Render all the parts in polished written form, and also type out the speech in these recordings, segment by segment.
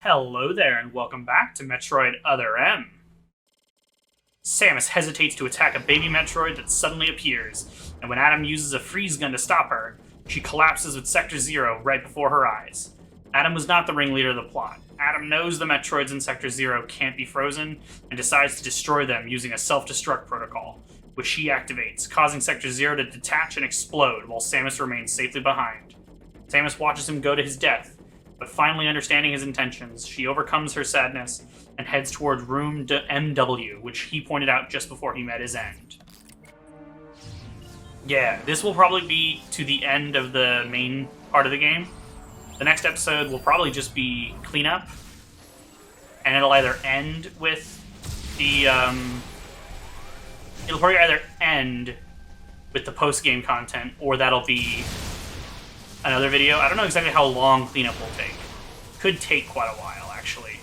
Hello there, and welcome back to Metroid Other M. Samus hesitates to attack a baby Metroid that suddenly appears, and when Adam uses a freeze gun to stop her, she collapses with Sector Zero right before her eyes. Adam was not the ringleader of the plot. Adam knows the Metroids in Sector Zero can't be frozen, and decides to destroy them using a self-destruct protocol, which she activates, causing Sector Zero to detach and explode while Samus remains safely behind. Samus watches him go to his death, but finally understanding his intentions, she overcomes her sadness and heads towards Room MW, which he pointed out just before he met his end. Yeah, this will probably be to the end of the main part of the game. The next episode will probably just be cleanup, and it'll either end with the, it'll probably either end with the post-game content, or that'll be another video. I don't know exactly how long cleanup will take. Could take quite a while, actually.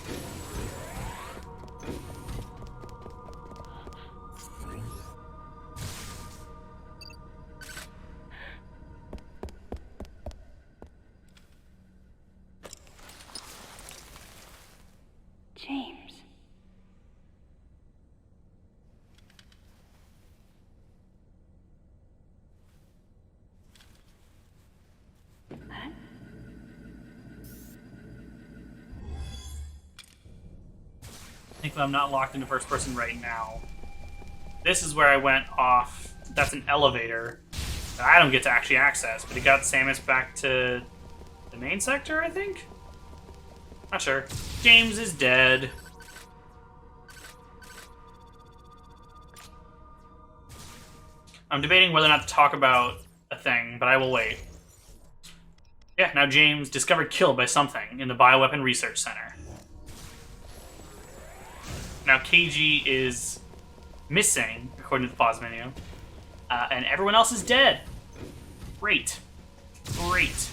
James. Huh? Thankfully, I'm not locked into first person right now. This is where I went off. That's an elevator that I don't get to actually access, but it got Samus back to the main sector, I think? Not sure. James is dead. I'm debating whether or not to talk about a thing, but I will wait. Yeah, now James discovered killed by something in the Bioweapon Research Center. Now KG is missing, according to the pause menu, and everyone else is dead. Great. Great.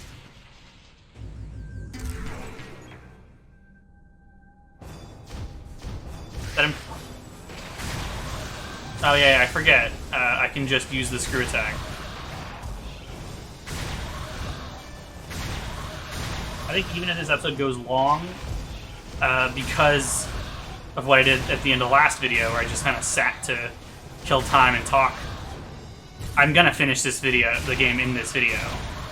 Oh yeah, I forget. I can just use the screw attack. I think even if this episode goes long, because of what I did at the end of the last video, where I just kind of sat to kill time and talk, I'm gonna finish this video, the game in this video.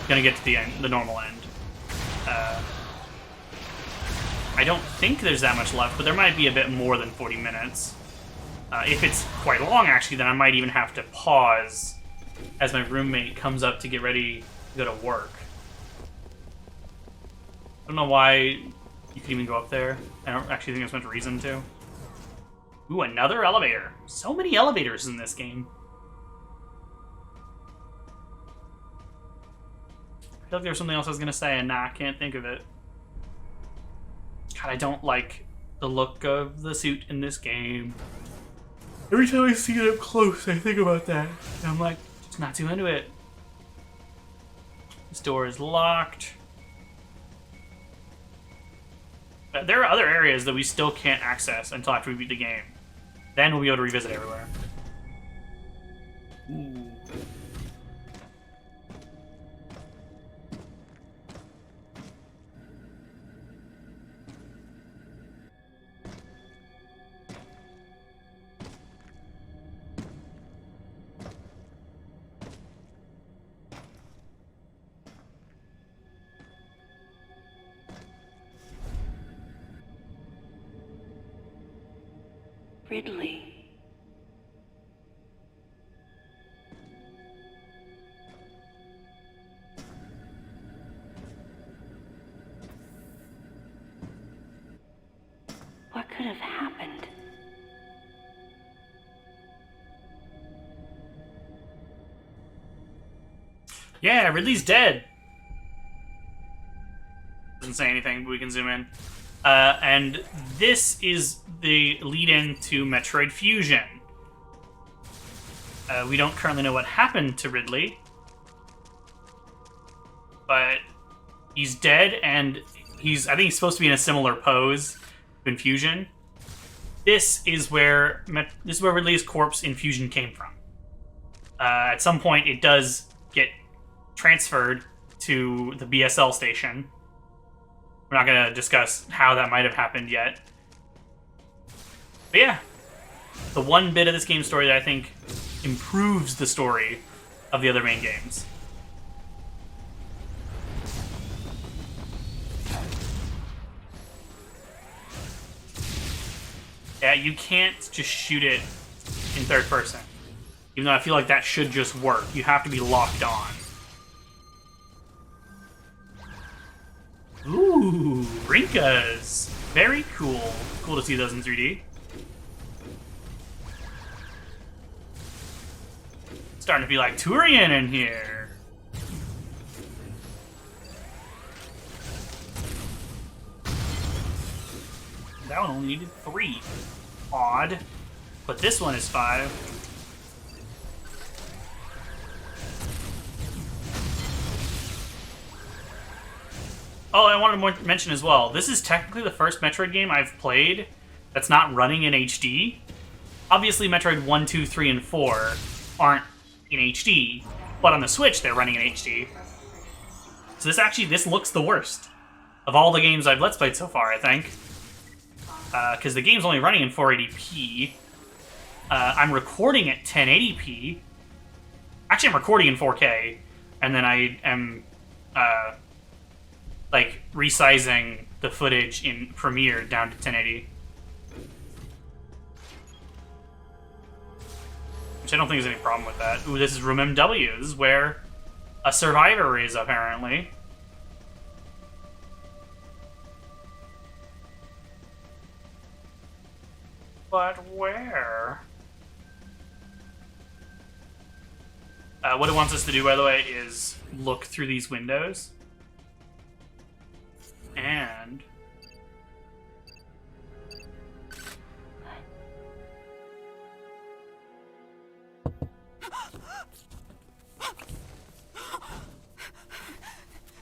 Gonna get to the end, the normal end. I don't think there's that much left, but there might be a bit more than 40 minutes. If it's quite long, actually, then I might even have to pause as my roommate comes up to get ready to go to work. I don't know why you could even go up there. I don't actually think there's much reason to. Ooh, another elevator. So many elevators in this game. I feel like there was something else I was going to say, and I can't think of it. God, I don't like the look of the suit in this game. Every time I see it up close, I think about that. And I'm like, just not too into it. This door is locked. There are other areas that we still can't access until after we beat the game. Then we'll be able to revisit everywhere. Ooh. Ridley. What could have happened? Yeah, Ridley's dead. Doesn't say anything, but we can zoom in. And this is the lead-in to Metroid Fusion. We don't currently know what happened to Ridley, but he's dead, and I think he's supposed to be in a similar pose in Fusion. This is where Ridley's corpse in Fusion came from. At some point, it does get transferred to the BSL station. We're not going to discuss how that might have happened yet. But yeah, the one bit of this game's story that I think improves the story of the other main games. Yeah, you can't just shoot it in third person. Even though I feel like that should just work. You have to be locked on. Ooh, Rinkas. Very cool. Cool to see those in 3D. Starting to be like Turian in here. That one only needed 3. Odd. But this one is 5. Oh, I wanted to mention as well, this is technically the first Metroid game I've played that's not running in HD. Obviously, Metroid 1, 2, 3, and 4 aren't in HD, but on the Switch, they're running in HD. So this looks the worst of all the games I've Let's Played so far, I think. Because the game's only running in 480p. I'm recording at 1080p. Actually, I'm recording in 4K, and then I am like resizing the footage in Premiere down to 1080. Which I don't think there's any problem with that. Ooh, this is Room MW. This is where a survivor is, apparently. But where? What it wants us to do, by the way, is look through these windows. And...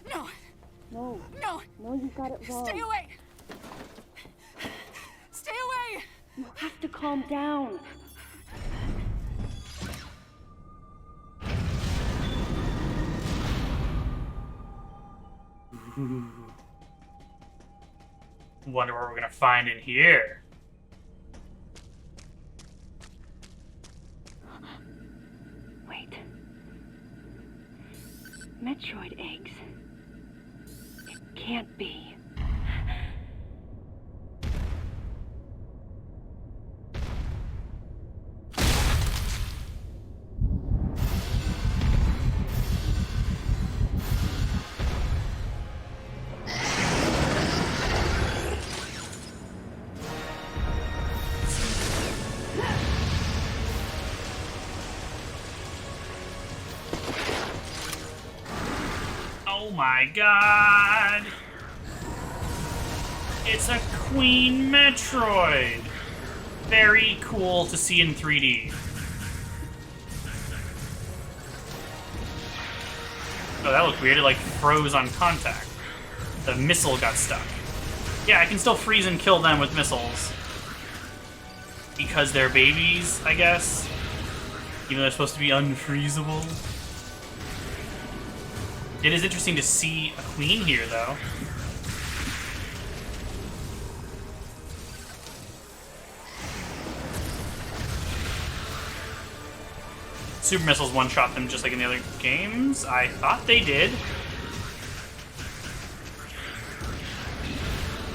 No. No. No. No, you got it wrong. Stay away. Stay away. You have to calm down. Wonder what we're gonna find in here. Wait. Metroid eggs. It can't be. Oh my god! It's a Queen Metroid! Very cool to see in 3D. Oh, that looked weird. It like froze on contact. The missile got stuck. Yeah, I can still freeze and kill them with missiles. Because they're babies, I guess. Even though they're supposed to be unfreezable. It is interesting to see a queen here, though. Super missiles one-shot them just like in the other games. I thought they did.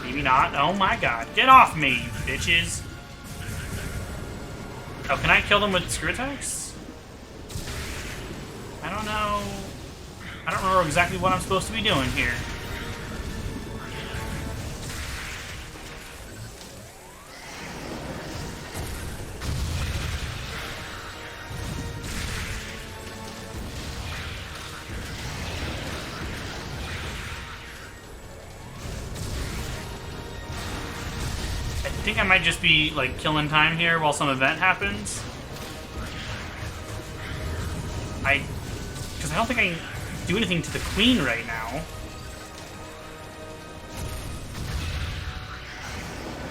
Maybe not. Oh my god. Get off me, you bitches. Oh, can I kill them with screw attacks? I don't know. I don't remember exactly what I'm supposed to be doing here. I think I might just be, like, killing time here while some event happens. Because I don't think I can do anything to the queen right now.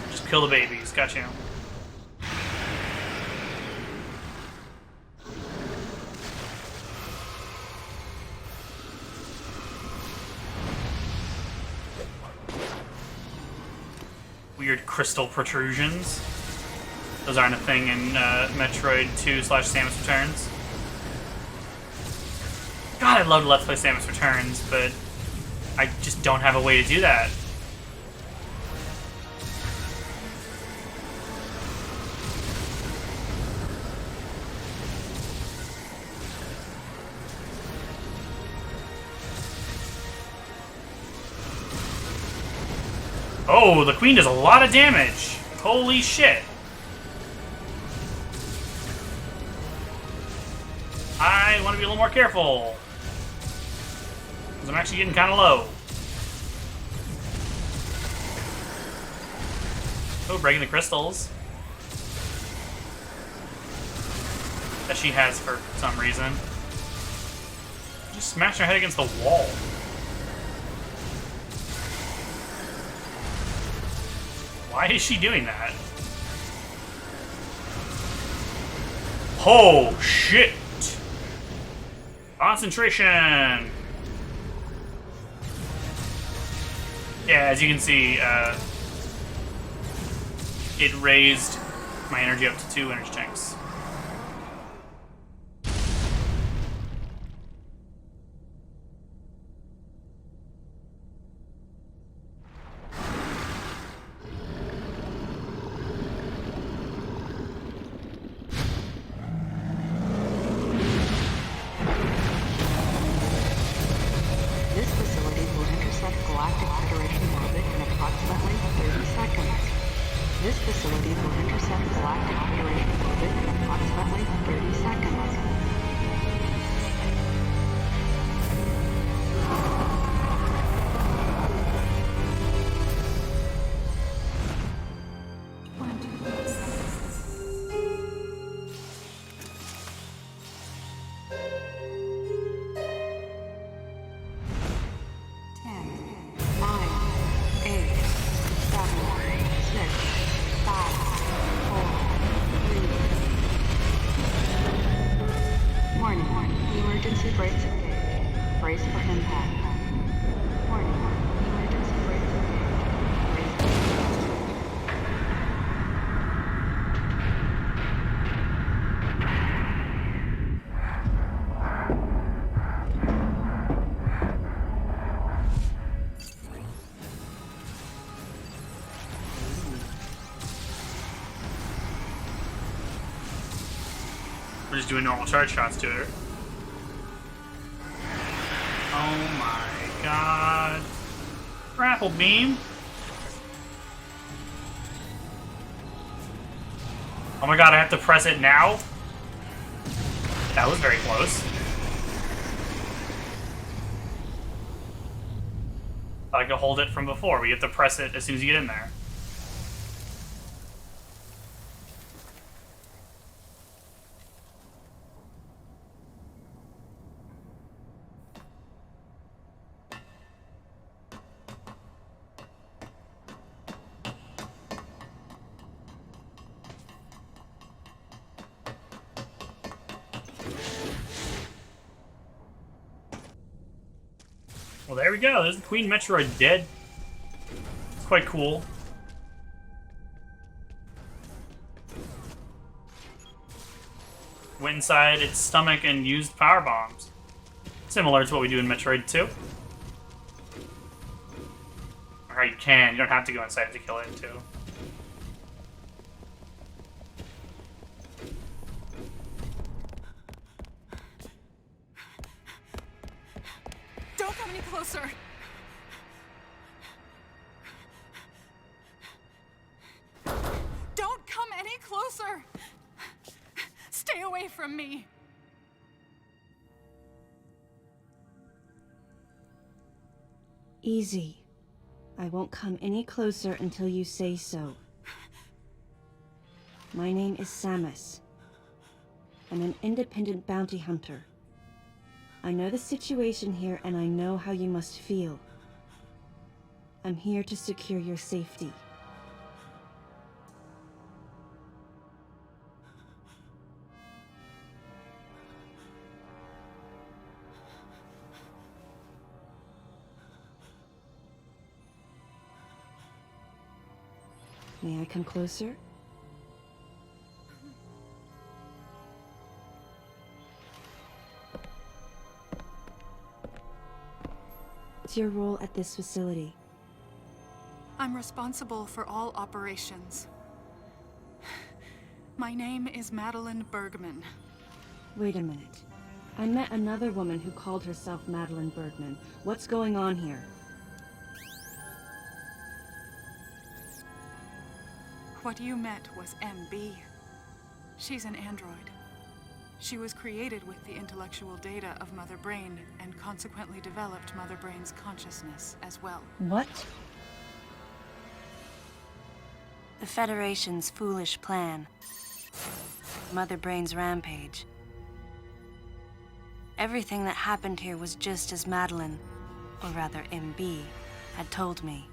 Just kill the babies. Got you. weird crystal protrusions. Those aren't a thing in Metroid 2/Samus Returns. God, I'd love to Let's Play Samus Returns, but I just don't have a way to do that. Oh, the Queen does a lot of damage. Holy shit. I want to be a little more careful. Because I'm actually getting kind of low. Oh, breaking the crystals. That she has for some reason. Just smash her head against the wall. Why is she doing that? Oh, shit! Concentration! Yeah, as you can see, it raised my energy up to 2 energy tanks. This facility will intersect Galactic Federation orbit in approximately 30 seconds. This facility will intersect Galactic Federation orbit in approximately 30 seconds. Emergency brakes engaged. Brace for impact. Warning. Emergency brakes engaged. Brace for impact. We're just doing normal charge shots to her. Oh my god. Grapple beam. Oh my god, I have to press it now? That was very close. Thought I could hold it from before, but you have to press it as soon as you get in there. Well, there we go. There's the Queen Metroid dead. It's quite cool. Went inside its stomach and used power bombs. Similar to what we do in Metroid 2. Or you can. You don't have to go inside to kill it, too. Don't come any closer. Don't come any closer. Stay away from me. Easy. I won't come any closer until you say so. My name is Samus. I'm an independent bounty hunter. I know the situation here and I know how you must feel. I'm here to secure your safety. May I come closer? What's your role at this facility? I'm responsible for all operations. My name is Madeline Bergman. Wait a minute. I met another woman who called herself Madeline Bergman. What's going on here? What you met was MB. She's an android. She was created with the intellectual data of Mother Brain and consequently developed Mother Brain's consciousness as well. What? The Federation's foolish plan. Mother Brain's rampage. Everything that happened here was just as Madeline, or rather MB, had told me.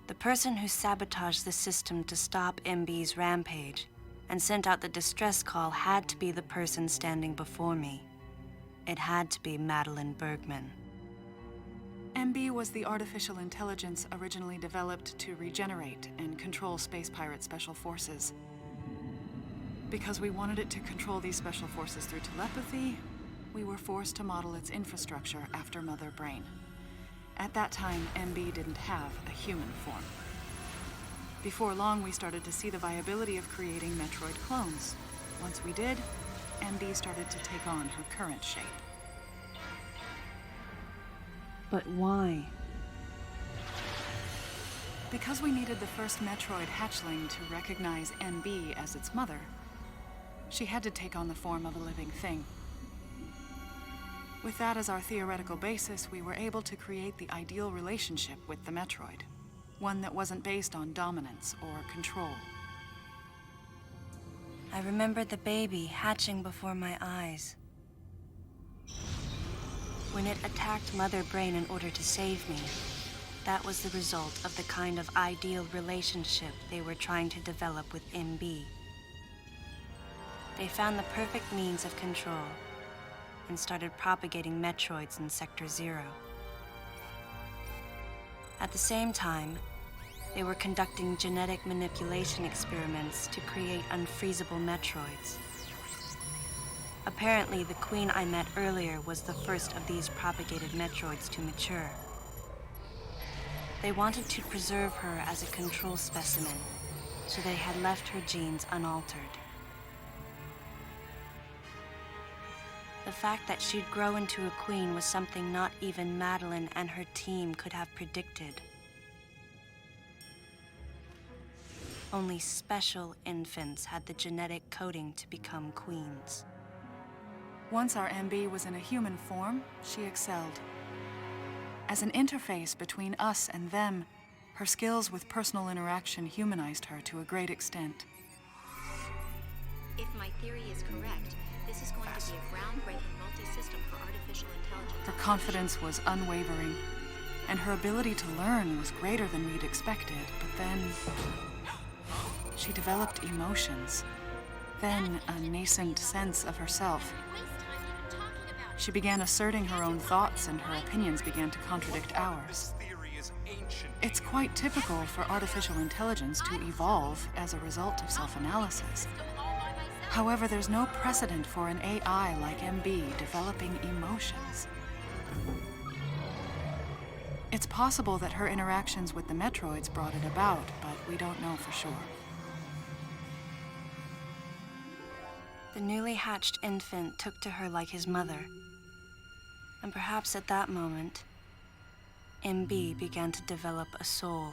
The person who sabotaged the system to stop MB's rampage and sent out the distress call had to be the person standing before me. It had to be Madeline Bergman. MB was the artificial intelligence originally developed to regenerate and control space pirate special forces. Because we wanted it to control these special forces through telepathy, we were forced to model its infrastructure after Mother Brain. At that time, MB didn't have a human form. Before long, we started to see the viability of creating Metroid clones. Once we did, MB started to take on her current shape. But why? Because we needed the first Metroid hatchling to recognize MB as its mother, she had to take on the form of a living thing. With that as our theoretical basis, we were able to create the ideal relationship with the Metroid. One that wasn't based on dominance or control. I remembered the baby hatching before my eyes. When it attacked Mother Brain in order to save me, that was the result of the kind of ideal relationship they were trying to develop with MB. They found the perfect means of control and started propagating Metroids in Sector 0. At the same time, they were conducting genetic manipulation experiments to create unfreezable Metroids. Apparently, the queen I met earlier was the first of these propagated Metroids to mature. They wanted to preserve her as a control specimen, so they had left her genes unaltered. The fact that she'd grow into a queen was something not even Madeline and her team could have predicted. Only special infants had the genetic coding to become queens. Once our MB was in a human form, she excelled. As an interface between us and them, her skills with personal interaction humanized her to a great extent. If my theory is correct, this is going to be a groundbreaking multi-system for artificial intelligence. Her confidence was unwavering, and her ability to learn was greater than we'd expected, but then she developed emotions, then a nascent sense of herself. She began asserting her own thoughts, and her opinions began to contradict ours. It's quite typical for artificial intelligence to evolve as a result of self-analysis. However, there's no precedent for an AI like MB developing emotions. It's possible that her interactions with the Metroids brought it about, but we don't know for sure. The newly hatched infant took to her like his mother. And perhaps at that moment, MB began to develop a soul.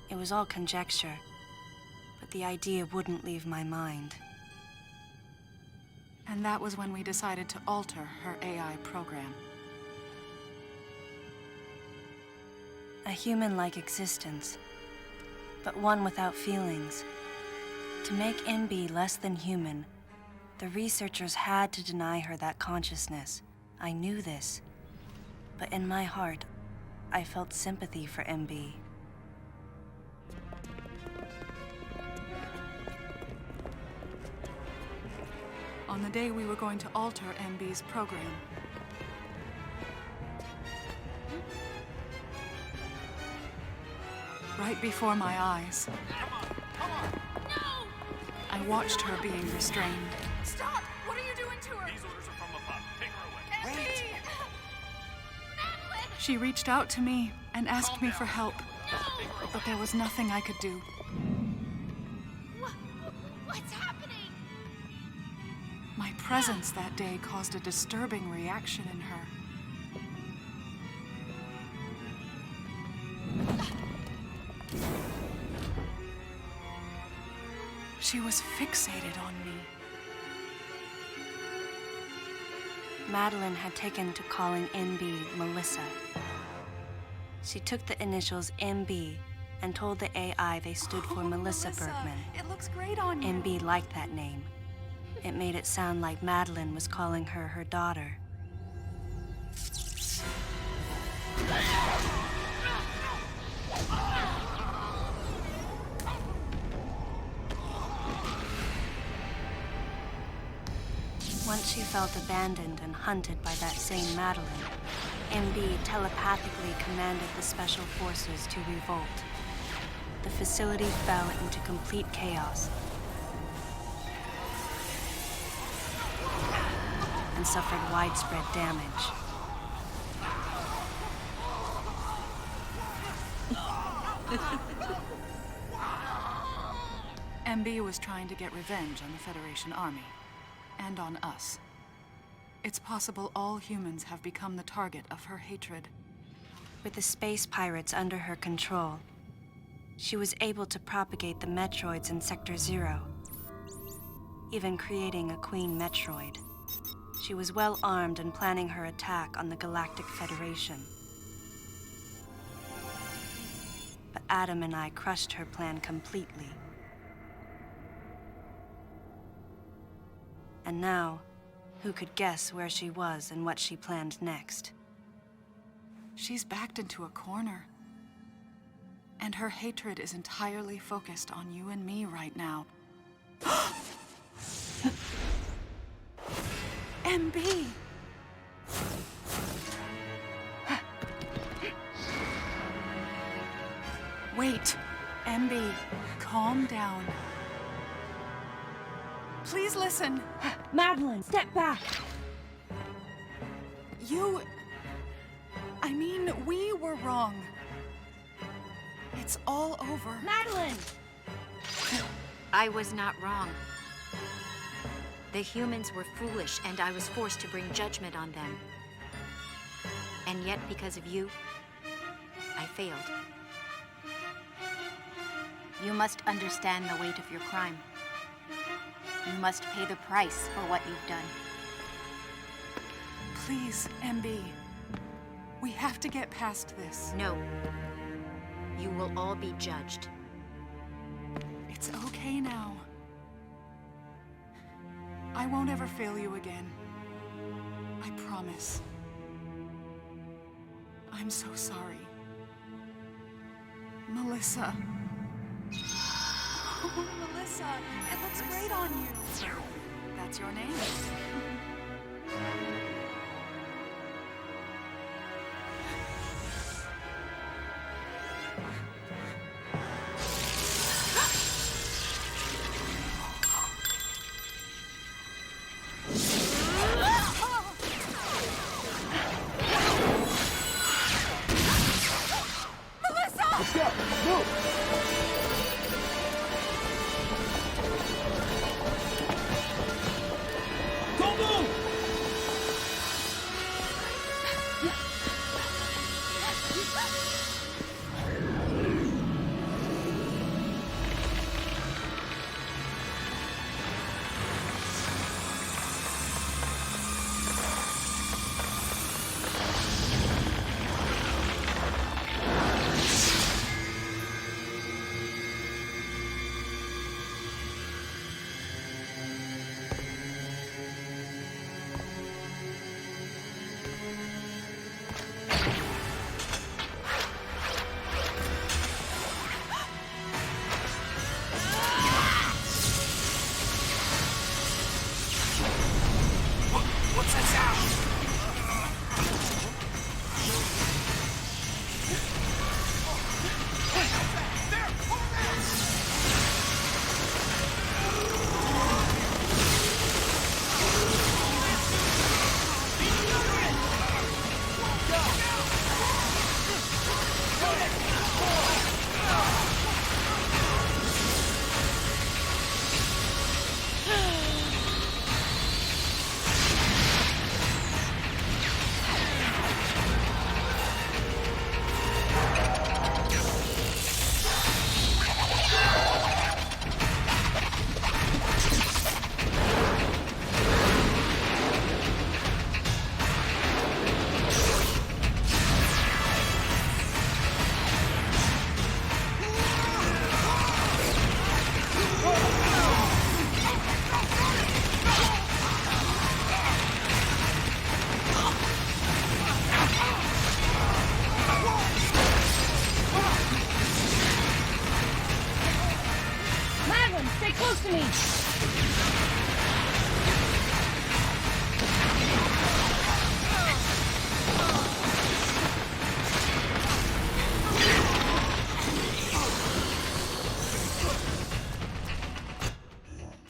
It was all conjecture, but the idea wouldn't leave my mind. And that was when we decided to alter her AI program. A human-like existence, but one without feelings. To make MB less than human, the researchers had to deny her that consciousness. I knew this, but in my heart, I felt sympathy for MB. On the day we were going to alter MB's program, right before my eyes. I watched her being restrained. Stop! What are you doing to her? These orders are from above. Take her away. Wait! She reached out to me and asked me for help, but there was nothing I could do. What's happening? My presence that day caused a disturbing reaction in her. She was fixated on me. Madeline had taken to calling MB Melissa. She took the initials MB and told the AI they stood for Melissa Bergman. It looks great on you. MB liked that name. It made it sound like Madeline was calling her her daughter. Once she felt abandoned and hunted by that same Madeline, MB telepathically commanded the special forces to revolt. The facility fell into complete chaos and suffered widespread damage. MB was trying to get revenge on the Federation Army. And on us. It's possible all humans have become the target of her hatred. With the space pirates under her control, she was able to propagate the Metroids in Sector 0, even creating a Queen Metroid. She was well armed and planning her attack on the Galactic Federation. But Adam and I crushed her plan completely. And now, who could guess where she was and what she planned next? She's backed into a corner. And her hatred is entirely focused on you and me right now. MB! Wait, MB, calm down. Please listen. Madeline, step back! We were wrong. It's all over. Madeline! I was not wrong. The humans were foolish, and I was forced to bring judgment on them. And yet, because of you, I failed. You must understand the weight of your crime. You must pay the price for what you've done. Please, MB. We have to get past this. No. You will all be judged. It's okay now. I won't ever fail you again. I promise. I'm so sorry. Melissa. Oh, Melissa, it looks great on you. That's your name.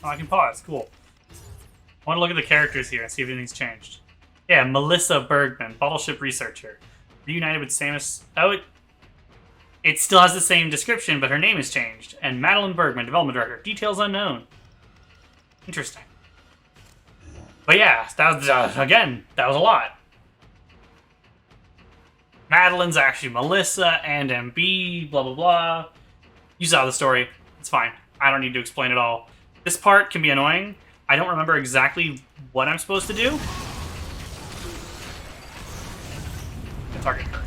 Oh, I can pause. Cool. I want to look at the characters here and see if anything's changed. Yeah, Melissa Bergman, Bottleship Researcher. Reunited with Samus... Oh, it still has the same description, but her name has changed. And Madeline Bergman, Development Director. Details unknown. Interesting. But yeah, that was, again, that was a lot. Madeline's actually Melissa and MB, blah, blah, blah. You saw the story. It's fine. I don't need to explain it all. This part can be annoying. I don't remember exactly what I'm supposed to do. The target hurt.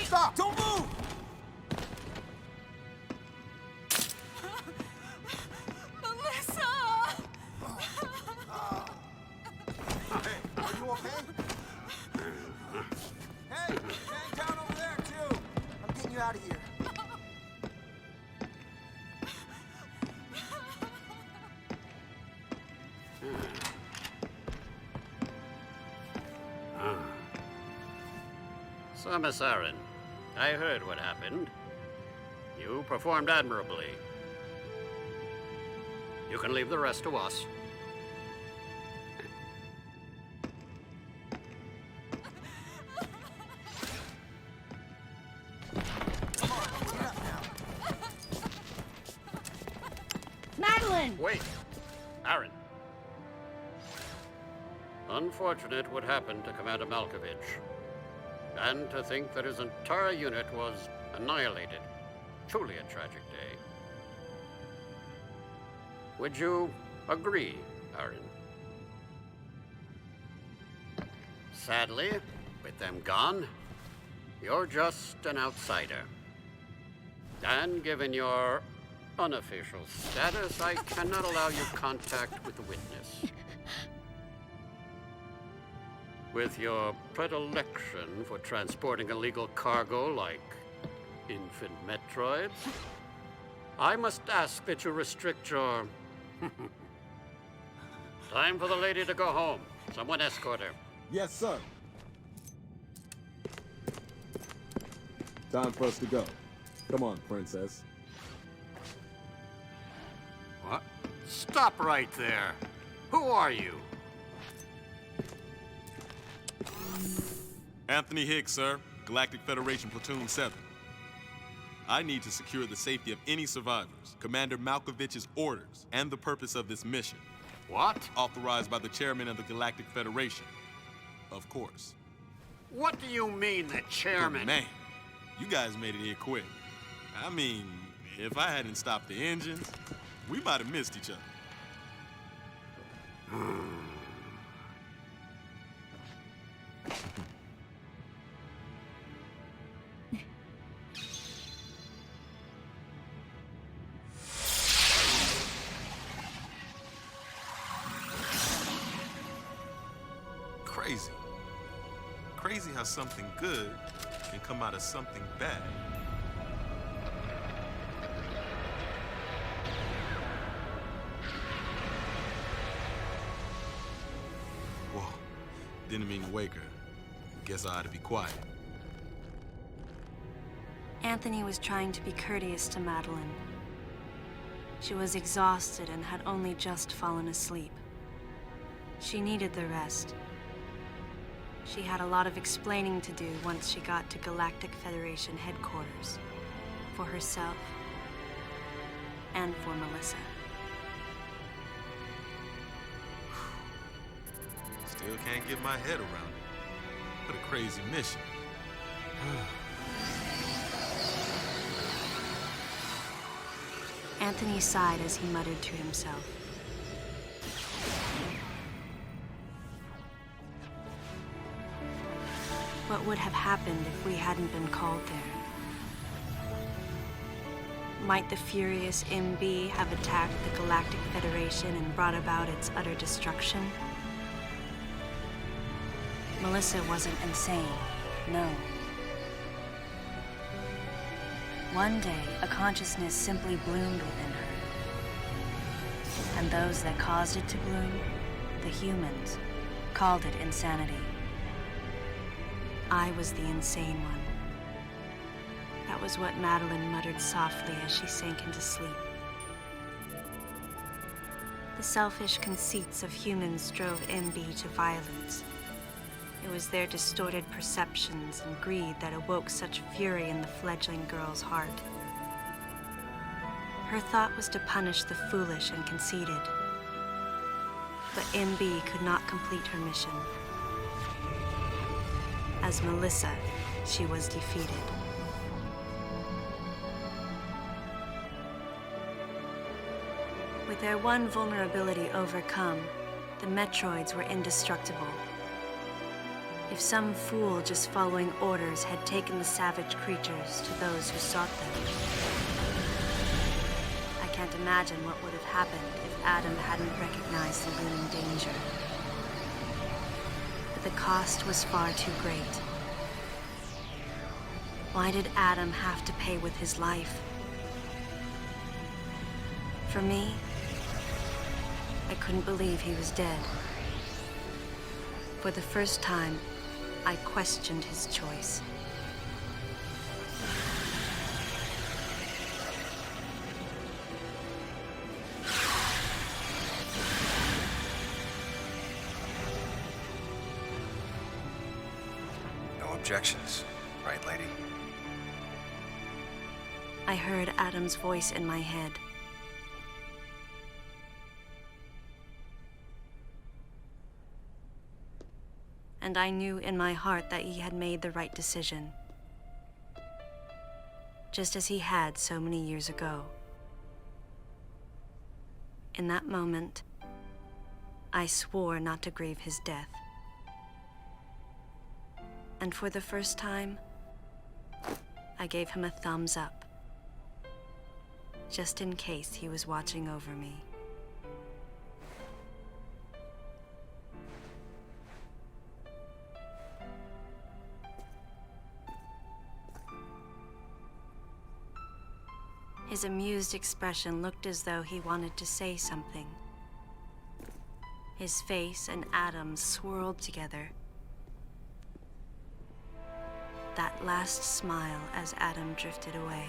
Stop! Don't move! Melissa! Hey, are you okay? Hey, hang down over there, too! I'm getting you out of here. So, Miss Aaron, I heard what happened. You performed admirably. You can leave the rest to us. Madeline! Wait, Aaron. Unfortunate what happened to Commander Malkovich. And to think that his entire unit was annihilated. Truly a tragic day. Would you agree, Aaron? Sadly, with them gone, you're just an outsider. And given your unofficial status, I cannot allow you contact with the witness. With your predilection for transporting illegal cargo like infant Metroids, I must ask that you restrict your... Time for the lady to go home. Someone escort her. Yes, sir. Time for us to go. Come on, princess. What? Stop right there. Who are you? Anthony Higgs, sir. Galactic Federation Platoon 7. I need to secure the safety of any survivors, Commander Malkovich's orders, and the purpose of this mission. What? Authorized by the chairman of the Galactic Federation. Of course. What do you mean, the chairman? Man, you guys made it here quick. I mean, if I hadn't stopped the engines, we might have missed each other. Crazy. Crazy how something good can come out of something bad. Whoa, didn't mean to wake her. Guess I ought to be quiet. Anthony was trying to be courteous to Madeline. She was exhausted and had only just fallen asleep. She needed the rest. She had a lot of explaining to do once she got to Galactic Federation headquarters. For herself and for Melissa. Still can't get my head around it. What a crazy mission. Anthony sighed as he muttered to himself. What would have happened if we hadn't been called there? Might the furious MB have attacked the Galactic Federation and brought about its utter destruction? Melissa wasn't insane, no. One day, a consciousness simply bloomed within her. And those that caused it to bloom, the humans, called it insanity. I was the insane one. That was what Madeline muttered softly as she sank into sleep. The selfish conceits of humans drove MB to violence. It was their distorted perceptions and greed that awoke such fury in the fledgling girl's heart. Her thought was to punish the foolish and conceited. But MB could not complete her mission. As Melissa, she was defeated. With their one vulnerability overcome, the Metroids were indestructible. If some fool just following orders had taken the savage creatures to those who sought them. I can't imagine what would have happened if Adam hadn't recognized the looming danger. But the cost was far too great. Why did Adam have to pay with his life? For me, I couldn't believe he was dead. For the first time, I questioned his choice. No objections, right, lady? I heard Adam's voice in my head. And I knew in my heart that he had made the right decision. Just as he had so many years ago. In that moment, I swore not to grieve his death. And for the first time, I gave him a thumbs up. Just in case he was watching over me. His amused expression looked as though he wanted to say something. His face and Adam's swirled together. That last smile as Adam drifted away.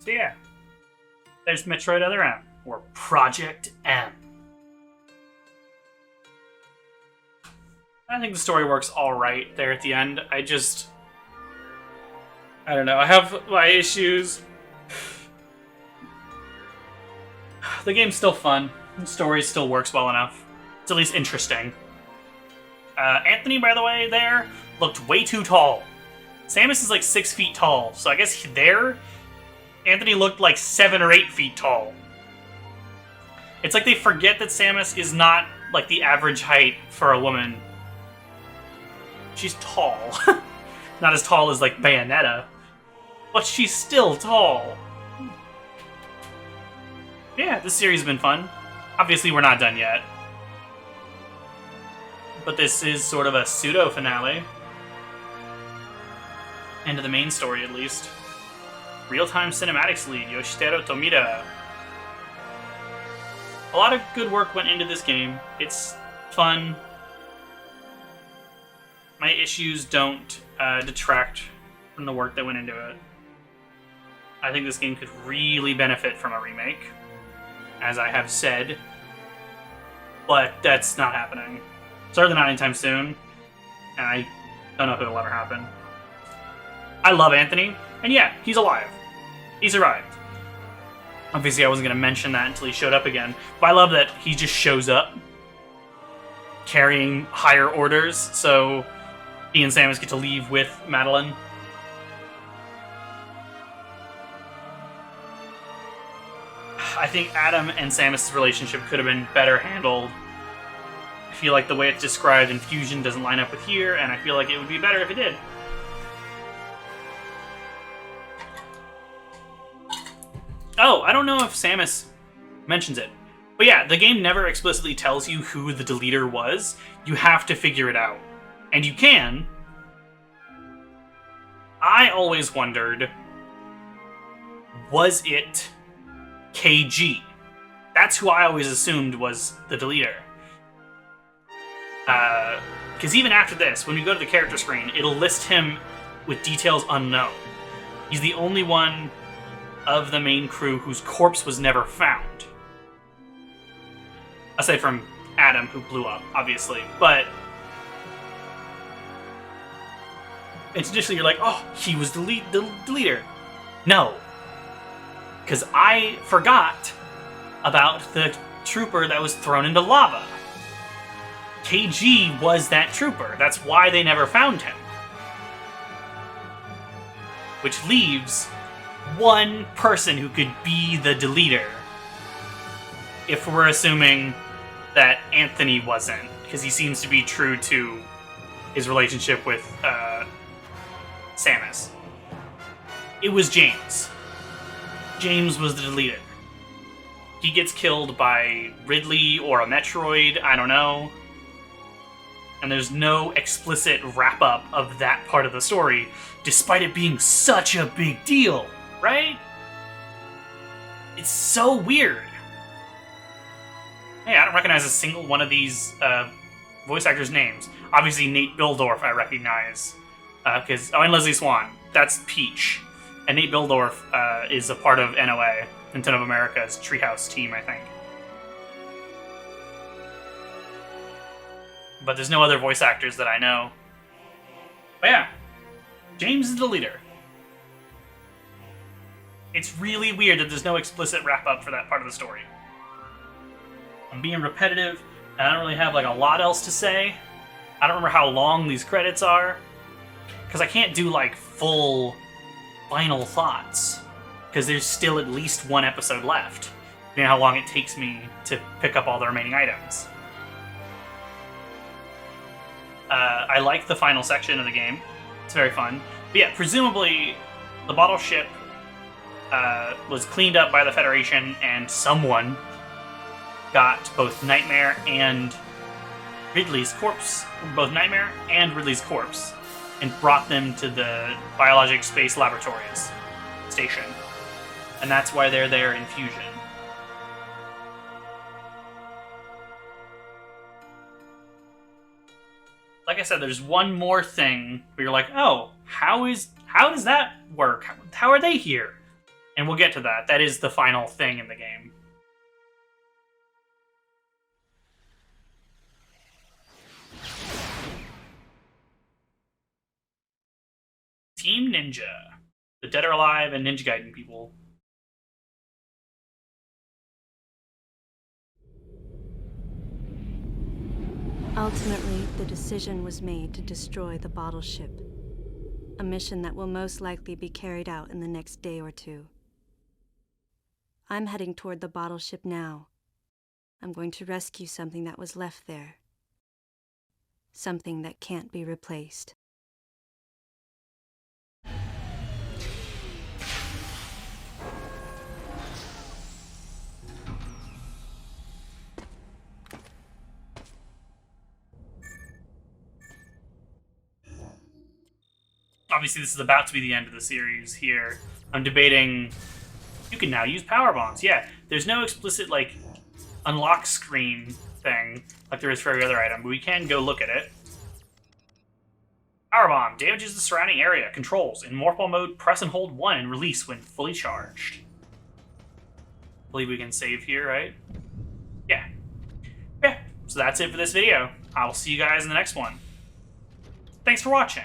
So yeah, there's Metroid Other M, or Project M. I think the story works alright there at the end. I don't know, I have my issues. The game's still fun. The story still works well enough. It's at least interesting. Anthony, by the way, there, looked way too tall. Samus is like 6 feet tall, so I guess there, Anthony looked like 7 or 8 feet tall. It's like they forget that Samus is not like the average height for a woman. She's tall. Not as tall as like Bayonetta, but she's still tall. Yeah, this series has been fun. Obviously, we're not done yet. But this is sort of a pseudo-finale. End of the main story, at least. Real-time cinematics lead, Yoshiteru Tomita. A lot of good work went into this game. It's fun. My issues don't detract from the work that went into it. I think this game could really benefit from a remake, as I have said, but that's not happening. Certainly not anytime soon, and I don't know if it'll ever happen. I love Anthony, and yeah, he's alive. He survived. Obviously, I wasn't going to mention that until he showed up again, but I love that he just shows up, carrying higher orders, so he and Samus get to leave with Madeline. I think Adam and Samus' relationship could have been better handled. I feel like the way it's described in Fusion doesn't line up with here, and I feel like it would be better if it did. Oh, I don't know if Samus mentions it. But yeah, the game never explicitly tells you who the deleter was. You have to figure it out. And you can. I always wondered, was it KG? That's who I always assumed was the deleter. Because even after this, when we go to the character screen, it'll list him with details unknown. He's the only one of the main crew whose corpse was never found. Aside from Adam, who blew up, obviously. But initially you're like, oh, he was the leader. No. Because I forgot about the trooper that was thrown into lava. KG was that trooper. That's why they never found him. Which leaves one person who could be the deleter. If we're assuming that Anthony wasn't. Because he seems to be true to his relationship with Samus. It was James. James was the deleter. He gets killed by Ridley or a Metroid, I don't know. And there's no explicit wrap-up of that part of the story, despite it being such a big deal, right? It's so weird. Hey, I don't recognize a single one of these voice actors' names. Obviously, Nate Bildorf I recognize, and Leslie Swan, that's Peach. And Nate Bildorf is a part of NOA, Nintendo of America's Treehouse team, I think. But there's no other voice actors that I know. But yeah, James is the leader. It's really weird that there's no explicit wrap-up for that part of the story. I'm being repetitive, and I don't really have like a lot else to say. I don't remember how long these credits are, because I can't do like full final thoughts, because there's still at least one episode left. You know how long it takes me to pick up all the remaining items. I like the final section of the game. It's very fun. But yeah, presumably the bottle ship was cleaned up by the Federation, and someone got both Nightmare and Ridley's corpse, and brought them to the Biologic Space Laboratories station. And that's why they're there in Fusion. Like I said, there's one more thing where you're like, oh, how does that work? How are they here? And we'll get to that. That is the final thing in the game. Team Ninja. The Dead or Alive and Ninja Gaiden people. Ultimately, the decision was made to destroy the bottle ship. A mission that will most likely be carried out in the next day or two. I'm heading toward the bottle ship now. I'm going to rescue something that was left there. Something that can't be replaced. Obviously, this is about to be the end of the series here. I'm debating... You can now use power bombs. Yeah, there's no explicit, like, unlock screen thing like there is for every other item, but we can go look at it. Power bomb damages the surrounding area. Controls. In morphle mode, press and hold 1 and release when fully charged. I believe we can save here, right? Yeah. Yeah, so that's it for this video. I will see you guys in the next one. Thanks for watching.